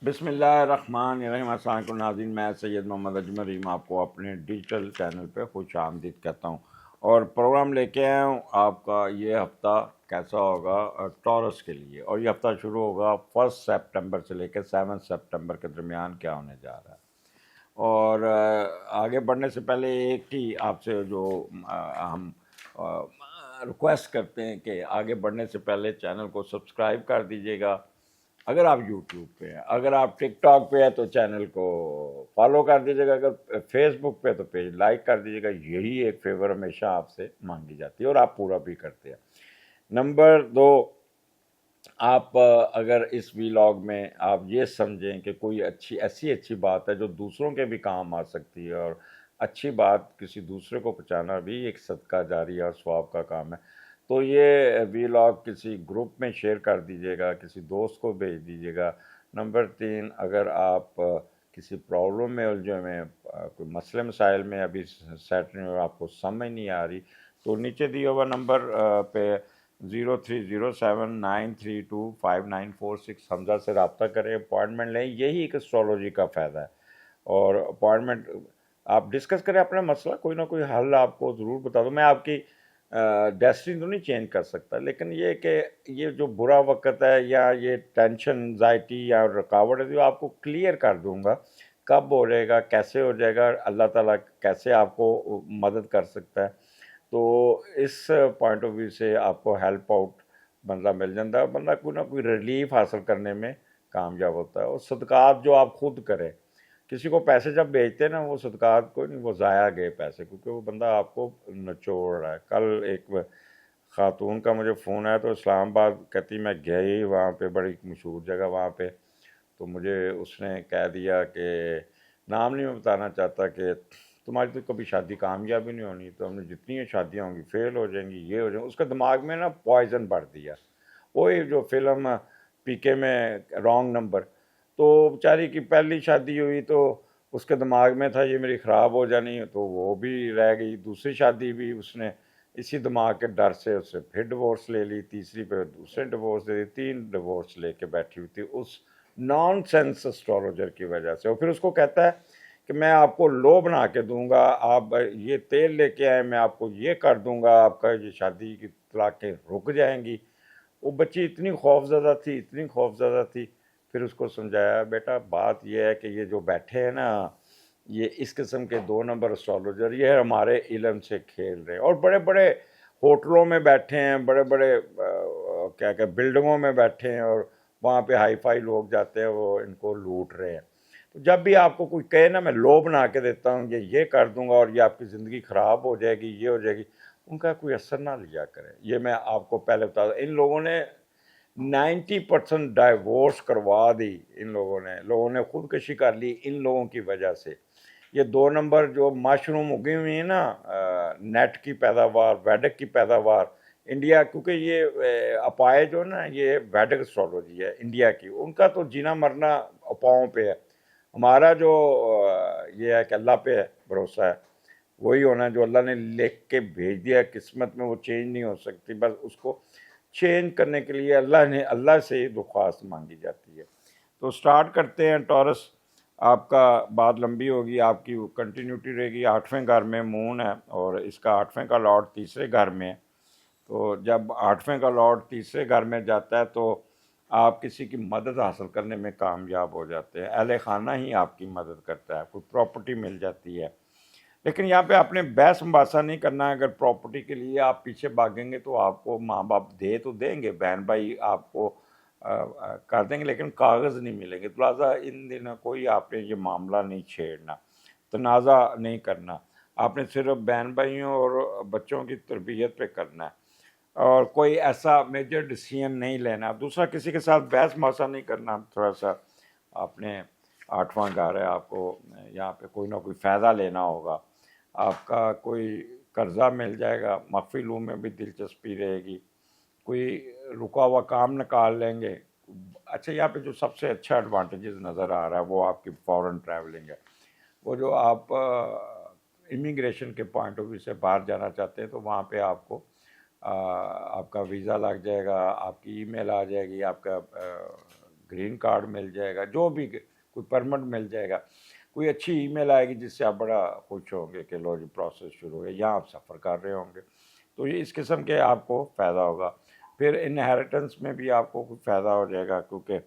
بسم اللہ الرحمن الرحیم۔ السلام علیکم ناظرین، میں سید محمد اجمل رحیم آپ کو اپنے ڈیجیٹل چینل پہ خوش آمدید کہتا ہوں، اور پروگرام لے کے آیا ہوں آپ کا یہ ہفتہ کیسا ہوگا ٹورس کے لیے۔ اور یہ ہفتہ شروع ہوگا 1 سپٹمبر سے لے کے 7 سپٹمبر کے درمیان کیا ہونے جا رہا ہے۔ اور آگے بڑھنے سے پہلے ایک ہی آپ سے جو ہم ریکویسٹ کرتے ہیں کہ آگے بڑھنے سے پہلے چینل کو سبسکرائب کر دیجیے گا اگر آپ یوٹیوب پہ ہیں، اگر آپ ٹک ٹاک پہ ہیں تو چینل کو فالو کر دیجیے گا، اگر فیس بک پہ تو پیج لائک کر دیجیے گا۔ یہی ایک فیور ہمیشہ آپ سے مانگی جاتی ہے اور آپ پورا بھی کرتے ہیں۔ نمبر 2، آپ اگر اس ویلاگ میں آپ یہ سمجھیں کہ کوئی ایسی بات ہے جو دوسروں کے بھی کام آ سکتی ہے، اور اچھی بات کسی دوسرے کو پہنچانا بھی ایک صدقہ جاری اور ثواب کا کام ہے، تو یہ ویلاگ کسی گروپ میں شیئر کر دیجیے گا، کسی دوست کو بھیج دیجیے گا۔ نمبر 3، اگر آپ کسی پرابلم میں الجھے ہوئے ہیں، کوئی مسئلے مسائل میں ابھی سیٹ نہیں اور آپ کو سمجھ نہیں آ رہی، تو نیچے دیا ہوا نمبر پہ 030793254946 حمزہ سے رابطہ کریں، اپوائنٹمنٹ لیں۔ یہی ایک اسٹرالوجی کا فائدہ ہے، اور اپوائنٹمنٹ آپ ڈسکس کریں اپنا مسئلہ، کوئی نہ کوئی حل آپ کو ضرور بتا دوں۔ میں آپ کی ڈیسٹنی تو نہیں چینج کر سکتا، لیکن یہ کہ یہ جو برا وقت ہے یا یہ ٹینشن انزائٹی یا رکاوٹ ہے، جو آپ کو کلیئر کر دوں گا کب ہو جائے گا، کیسے ہو جائے گا، اللہ تعالیٰ کیسے آپ کو مدد کر سکتا ہے۔ تو اس پوائنٹ آف ویو سے آپ کو ہیلپ آؤٹ بندہ مل جاتا ہے، بندہ کوئی نہ کوئی ریلیف حاصل کرنے میں کامیاب ہوتا ہے۔ اور صدقات جو آپ خود کریں، کسی کو پیسے جب بھیجتے ہیں نا، وہ صدقات کوئی نہیں، وہ ضائع گئے پیسے، کیونکہ وہ بندہ آپ کو نچوڑ رہا ہے۔ کل ایک خاتون کا مجھے فون آیا تو اسلام آباد کہتی میں گئی وہاں پہ، بڑی مشہور جگہ وہاں پہ، تو مجھے اس نے کہہ دیا کہ نام نہیں میں بتانا چاہتا کہ تمہاری تو کبھی شادی کامیاب ہی نہیں ہونی، تو ہم نے جتنی شادیاں ہوں گی فیل ہو جائیں گی، یہ ہو جائیں گی۔ اس کے دماغ میں نا پوائزن بھر دیا، وہی جو فلم پی کے میں رانگ نمبر۔ تو بیچاری کی پہلی شادی ہوئی تو اس کے دماغ میں تھا یہ میری خراب ہو جانی ہے، تو وہ بھی رہ گئی۔ دوسری شادی بھی اس نے اسی دماغ کے ڈر سے اس سے پھر ڈیورس لے لی، تیسری پہ دوسرے ڈیورس دے دی، 3 ڈیورس لے کے بیٹھی ہوئی تھی اس نان سینس اسٹرالوجر کی وجہ سے۔ اور پھر اس کو کہتا ہے کہ میں آپ کو لو بنا کے دوں گا، آپ یہ تیل لے کے آئے، میں آپ کو یہ کر دوں گا، آپ کا یہ شادی کی طلاقیں رک جائیں گی۔ وہ بچی اتنی خوفزدہ تھی، پھر اس کو سمجھایا بیٹا بات یہ ہے کہ یہ جو بیٹھے ہیں نا، یہ اس قسم کے 2 نمبر اسٹرالوجر، یہ ہمارے علم سے کھیل رہے ہیں، اور بڑے بڑے ہوٹلوں میں بیٹھے ہیں، بڑے بڑے کیا کہ بلڈنگوں میں بیٹھے ہیں، اور وہاں پہ ہائی فائی لوگ جاتے ہیں، وہ ان کو لوٹ رہے ہیں۔ تو جب بھی آپ کو کوئی کہے نا میں لو بنا کے دیتا ہوں، یہ کر دوں گا اور یہ آپ کی زندگی خراب ہو جائے گی، یہ ہو جائے گی، ان کا کوئی اثر نہ لیا کرے۔ یہ میں آپ کو پہلے بتا دوں، ان لوگوں نے 90% ڈائیورس کروا دی، لوگوں نے خودکشی کر لی ان لوگوں کی وجہ سے۔ یہ 2 نمبر جو مشروم اگی ہوئی ہیں نا، نیٹ کی پیداوار، ویدک کی پیداوار انڈیا، کیونکہ یہ اپائے جو نا یہ ویدک اسٹرالوجی ہے انڈیا کی، ان کا تو جینا مرنا اپاؤں پہ ہے۔ ہمارا جو یہ ہے کہ اللہ پہ بھروسہ ہے، وہی ہونا جو اللہ نے لکھ کے بھیج دیا قسمت میں، وہ چینج نہیں ہو سکتی، بس اس کو چینج کرنے کے لیے اللہ سے درخواست مانگی جاتی ہے۔ تو سٹارٹ کرتے ہیں۔ ٹورس، آپ کا بات لمبی ہوگی، آپ کی کنٹینیوٹی رہے گی۔ 8ویں گھر میں مون ہے، اور اس کا 8ویں کا لارڈ تیسرے گھر میں ہے۔ تو جب 8ویں کا لارڈ تیسرے گھر میں جاتا ہے تو آپ کسی کی مدد حاصل کرنے میں کامیاب ہو جاتے ہیں، اہل خانہ ہی آپ کی مدد کرتا ہے، کوئی پراپرٹی مل جاتی ہے۔ لیکن یہاں پہ آپ نے بحث مباحثہ نہیں کرنا ہے۔ اگر پراپرٹی کے لیے آپ پیچھے بھاگیں گے تو آپ کو ماں باپ دے تو دیں گے، بہن بھائی آپ کو کر دیں گے، لیکن کاغذ نہیں ملیں گے۔ تو لہٰذا ان دنوں کوئی آپ نے یہ معاملہ نہیں چھیڑنا، تنازع نہیں کرنا، آپ نے صرف بہن بھائیوں اور بچوں کی تربیت پہ کرنا ہے، اور کوئی ایسا میجر ڈیسیژن نہیں لینا۔ دوسرا، کسی کے ساتھ بحث مباحثہ نہیں کرنا۔ تھوڑا سا آپ نے 8واں گھر ہے، آپ کو یہاں پہ کوئی نہ کوئی فائدہ لینا ہوگا، آپ کا کوئی قرضہ مل جائے گا، مخفی علوم میں بھی دلچسپی رہے گی، کوئی رکا ہوا کام نکال لیں گے۔ اچھا، یہاں پہ جو سب سے اچھا ایڈوانٹیجز نظر آ رہا ہے وہ آپ کی فورن ٹریولنگ ہے۔ وہ جو آپ امیگریشن کے پوائنٹ آف ویو سے باہر جانا چاہتے ہیں تو وہاں پہ آپ کو آپ کا ویزا لگ جائے گا، آپ کی ای میل آ جائے گی، آپ کا گرین کارڈ مل جائے گا، جو بھی کوئی پرمٹ مل جائے گا، کوئی اچھی ای میل آئے گی جس سے آپ بڑا خوش ہوں گے کہ لو جی پروسیس شروع ہے، یہاں آپ سفر کر رہے ہوں گے، تو یہ اس قسم کے آپ کو فائدہ ہوگا۔ پھر انہیریٹنس میں بھی آپ کو کوئی فائدہ ہو جائے گا، کیونکہ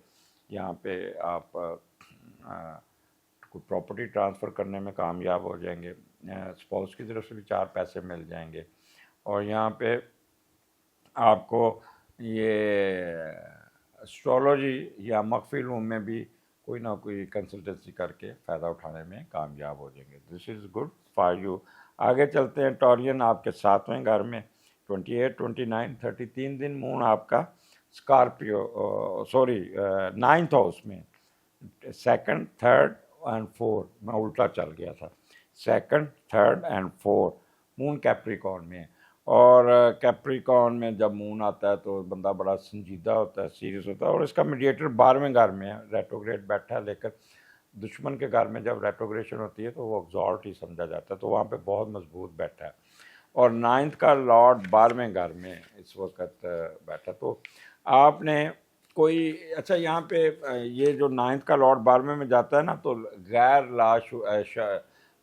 یہاں پہ آپ کوئی پراپرٹی ٹرانسفر کرنے میں کامیاب ہو جائیں گے، اسپاؤس کی طرف سے بھی 4 پیسے مل جائیں گے، اور یہاں پہ آپ کو یہ اسٹرالوجی یا مخفی علوم میں بھی کوئی نہ کوئی کنسلٹنسی کر کے فائدہ اٹھانے میں کامیاب ہو جائیں گے۔ دس از گڈ فار یو۔ آگے چلتے ہیں، ٹورین آپ کے 7ویں گھر میں 28 29 30 3 دن مون آپ کا اسکارپیو 9th ہاؤس میں، 2nd 3rd and 4th، میں الٹا چل گیا تھا، 2nd 3rd and 4th مون کیپریکارن میں ہے، اور کیپریکارن میں جب مون آتا ہے تو بندہ بڑا سنجیدہ ہوتا ہے، سیریس ہوتا ہے، اور اس کا میڈیٹر 12ویں گھر میں ہے، ریٹروگریڈ بیٹھا ہے، لیکن دشمن کے گھر میں جب ریٹروگریشن ہوتی ہے تو وہ ایگزالٹ ہی سمجھا جاتا ہے، تو وہاں پہ بہت مضبوط بیٹھا ہے، اور 9th کا لارڈ 12ویں گھر میں اس وقت بیٹھا۔ تو آپ نے کوئی اچھا یہاں پہ یہ جو 9th کا لارڈ 12ویں میں جاتا ہے نا، تو غیر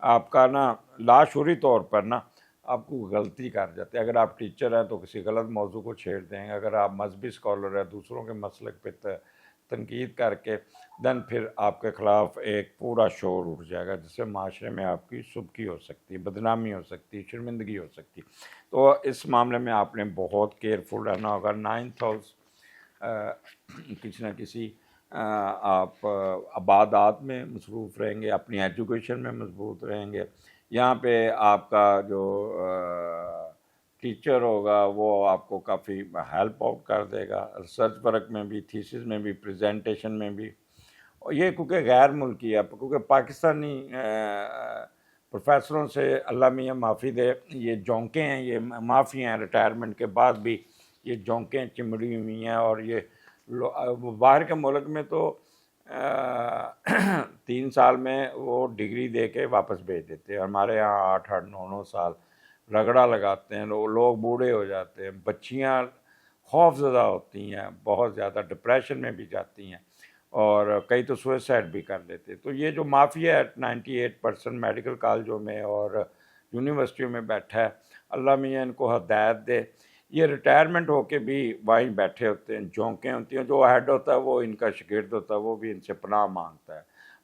آپ کا نا لاشعوری طور پر نا آپ کو غلطی کر جاتے ہیں۔ اگر آپ ٹیچر ہیں تو کسی غلط موضوع کو چھیڑ دیں گے، اگر آپ مذہبی اسکالر ہیں دوسروں کے مسلک پہ تنقید کر کے دن پھر آپ کے خلاف ایک پورا شور اٹھ جائے گا، جس سے معاشرے میں آپ کی سبکی ہو سکتی ہے، بدنامی ہو سکتی ہے، شرمندگی ہو سکتی ہے۔ تو اس معاملے میں آپ نے بہت کیئرفل رہنا ہوگا۔ 9th ہاؤس کسی نہ کسی آپ عبادات میں مصروف رہیں گے، اپنی ایجوکیشن میں مضبوط رہیں گے۔ یہاں پہ آپ کا جو ٹیچر ہوگا وہ آپ کو کافی ہیلپ آؤٹ کر دے گا، ریسرچ ورک میں بھی، تھیسس میں بھی، پریزنٹیشن میں بھی، اور یہ کیونکہ غیر ملکی ہے، کیونکہ پاکستانی پروفیسروں سے اللہ میاں معافی دے، یہ جونکیں ہیں، یہ معافی ہیں، ریٹائرمنٹ کے بعد بھی یہ جونکیں چمڑی ہوئی ہیں، اور یہ باہر کے ملک میں تو 3 سال میں وہ ڈگری دے کے واپس بھیج دیتے ہیں، ہمارے یہاں 8 9 سال رگڑا لگاتے ہیں، لوگ بوڑھے ہو جاتے ہیں، بچیاں خوف زدہ ہوتی ہیں، بہت زیادہ ڈپریشن میں بھی جاتی ہیں، اور کئی تو سوئسائڈ بھی کر لیتے ہیں۔ تو یہ جو مافیا ہے 98% میڈیکل کالجوں میں اور یونیورسٹیوں میں بیٹھا ہے، اللہ میاں ان کو ہدایت دے، یہ ریٹائرمنٹ ہو کے بھی وہیں بیٹھے ہوتے ہیں، جھونکیں ہوتی ہیں، جو ہیڈ ہوتا ہے وہ ان کا شاگرد ہوتا ہے، وہ بھی ان سے پناہ مانگتا ہے،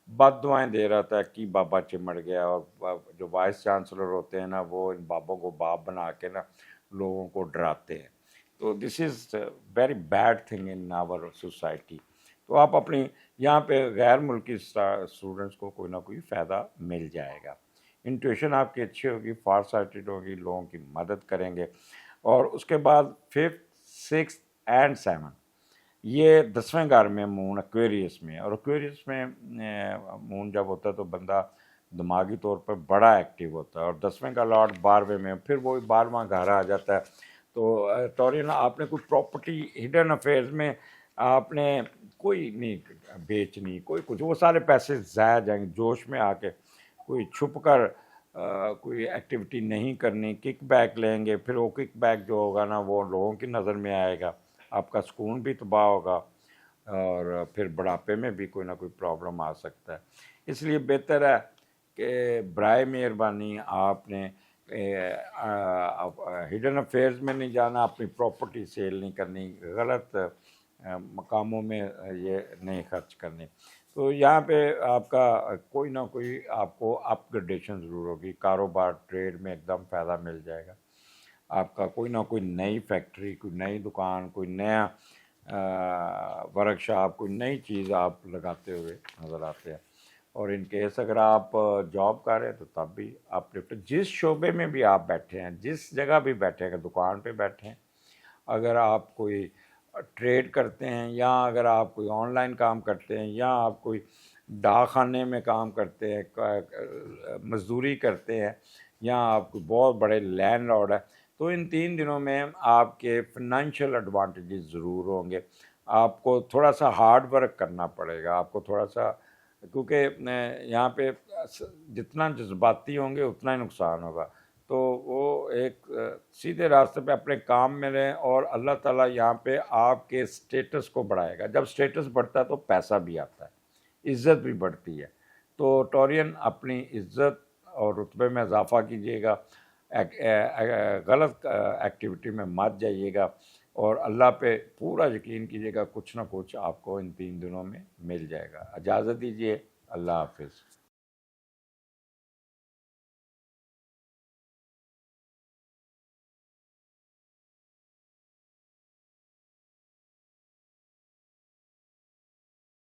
بد دعائیں دے رہا تھا کہ بابا چمڑ گیا، اور جو وائس چانسلر ہوتے ہیں نا وہ ان بابوں کو باپ بنا کے نا لوگوں کو ڈراتے ہیں۔ تو this is very bad thing in our society. تو آپ اپنی یہاں پہ غیر ملکی اسٹوڈنٹس کو کوئی نہ کوئی فائدہ مل جائے گا، انٹویشن آپ کی اچھی ہوگی، فار سائٹڈ ہوگی، لوگوں کی مدد کریں گے۔ اور اس کے بعد 5th 6th and 7th یہ 10ویں گھر میں مون ایکویریس میں، اور ایکویریس میں مون جب ہوتا ہے تو بندہ دماغی طور پر بڑا ایکٹیو ہوتا ہے، اور 10ویں کا لارڈ 12ویں میں، پھر وہ 12واں گھر آ جاتا ہے۔ تو ٹورین آپ نے کوئی پراپرٹی ہڈن افیئرز میں آپ نے کوئی نہیں بیچنی، کوئی کچھ، وہ سارے پیسے ضائع جائیں گے، جوش میں آ کے کوئی چھپ کر کوئی ایکٹیویٹی نہیں کرنی، کک بیک لیں گے، پھر وہ کک بیک جو ہوگا نا وہ لوگوں کی نظر میں آئے گا، آپ کا سکون بھی تباہ ہوگا، اور پھر بڑھاپے میں بھی کوئی نہ کوئی پرابلم آ سکتا ہے۔ اس لیے بہتر ہے کہ برائے مہربانی آپ نے ہڈن افیئرز میں نہیں جانا، اپنی پراپرٹی سیل نہیں کرنی، غلط مقاموں میں یہ نہیں خرچ کرنے۔ تو یہاں پہ آپ کا کوئی نہ کوئی آپ کو اپ گریڈیشن ضرور ہوگی، کاروبار ٹریڈ میں ایک دم فائدہ مل جائے گا، آپ کا کوئی نہ کوئی نئی فیکٹری، کوئی نئی دکان، کوئی نیا ورک شاپ، کوئی نئی چیز آپ لگاتے ہوئے نظر آتے ہیں۔ اور ان کیس اگر آپ جاب کر رہے ہیں تو تب بھی آپ جس شعبے میں بھی آپ بیٹھے ہیں، جس جگہ بھی بیٹھے ہیں، اگر دکان پہ بیٹھے ہیں، اگر آپ کوئی ٹریڈ کرتے ہیں، یا اگر آپ کوئی آن لائن کام کرتے ہیں، یا آپ کوئی ڈاک خانے میں کام کرتے ہیں، مزدوری کرتے ہیں، یا آپ کوئی بہت بڑے لینڈ لارڈ ہیں، تو ان 3 دنوں میں آپ کے فنانشیل ایڈوانٹیجز ضرور ہوں گے۔ آپ کو تھوڑا سا ہارڈ ورک کرنا پڑے گا، آپ کو تھوڑا سا، کیونکہ یہاں پہ جتنا جذباتی ہوں گے اتنا ہی نقصان ہوگا۔ تو وہ ایک سیدھے راستے پہ اپنے کام میں رہیں، اور اللہ تعالیٰ یہاں پہ آپ کے اسٹیٹس کو بڑھائے گا. جب اسٹیٹس بڑھتا ہے تو پیسہ بھی آتا ہے، عزت بھی بڑھتی ہے. تو ٹورین اپنی عزت اور رتبے میں اضافہ کیجیے گا، غلط ایکٹیویٹی میں مت جائیے گا، اور اللہ پہ پورا یقین کیجیے گا، کچھ نہ کچھ آپ کو ان 3 دنوں میں مل جائے گا. اجازت دیجیے، اللہ حافظ.